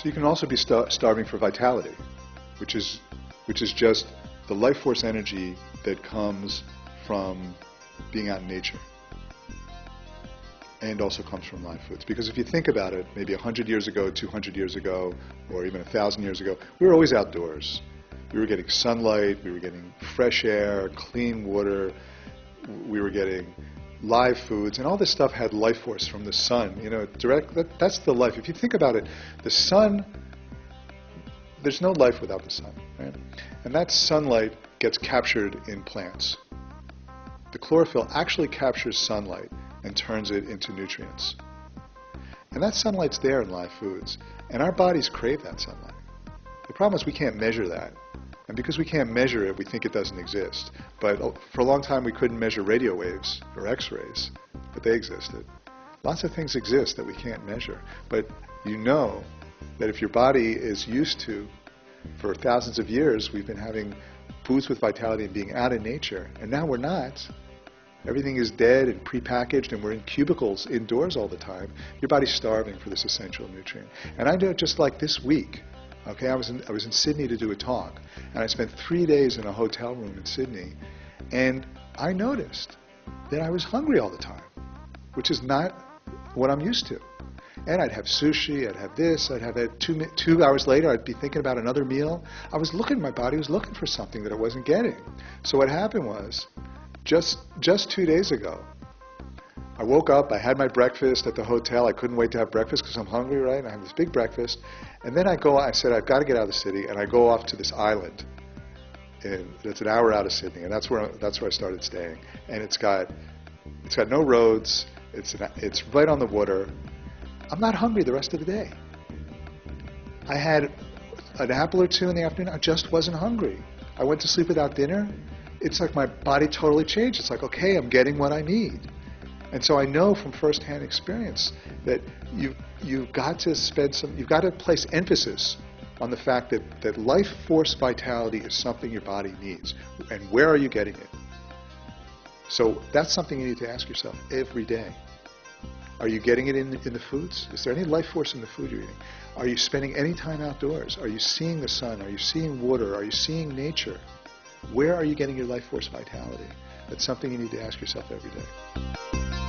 So you can also be starving for vitality, which is just the life force energy that comes from being out in nature, and also comes from live foods. Because if you think about it, maybe 100 years ago, 200 years ago, or even 1,000 years ago, we were always outdoors. We were getting sunlight, we were getting fresh air, clean water, we were getting live foods, and all this stuff had life force from the sun. You know, that's the life. If you think about it, the sun, there's no life without the sun, right? And that sunlight gets captured in plants. The chlorophyll actually captures sunlight and turns it into nutrients. And that sunlight's there in live foods, and our bodies crave that sunlight. The problem is we can't measure that. And because we can't measure it, we think it doesn't exist. But for a long time, we couldn't measure radio waves or X-rays, but they existed. Lots of things exist that we can't measure. But you know that if your body is used to, for thousands of years, we've been having foods with vitality and being out in nature, and now we're not. Everything is dead and prepackaged, and we're in cubicles indoors all the time. Your body's starving for this essential nutrient. And I know just like this week, okay, I was in Sydney to do a talk, and I spent 3 days in a hotel room in Sydney, and I noticed that I was hungry all the time, which is not what I'm used to. And I'd have sushi, I'd have this, I'd have it 2 hours later, I'd be thinking about another meal. I was looking, my body was looking for something that it wasn't getting. So what happened was, just 2 days ago, I woke up, I had my breakfast at the hotel. I couldn't wait to have breakfast because I'm hungry, right? And I have this big breakfast. And then I said, I've got to get out of the city, and I go off to this island. It's an hour out of Sydney, and that's where I started staying. And it's got no roads. It's right on the water. I'm not hungry the rest of the day. I had an apple or two in the afternoon. I just wasn't hungry. I went to sleep without dinner. It's like my body totally changed. It's like, okay, I'm getting what I need. And so I know from firsthand experience that you've got to place emphasis on the fact that life force vitality is something your body needs. And where are you getting it? So that's something you need to ask yourself every day. Are you getting it in the foods? Is there any life force in the food you're eating? Are you spending any time outdoors? Are you seeing the sun? Are you seeing water? Are you seeing nature? Where are you getting your life force vitality? That's something you need to ask yourself every day.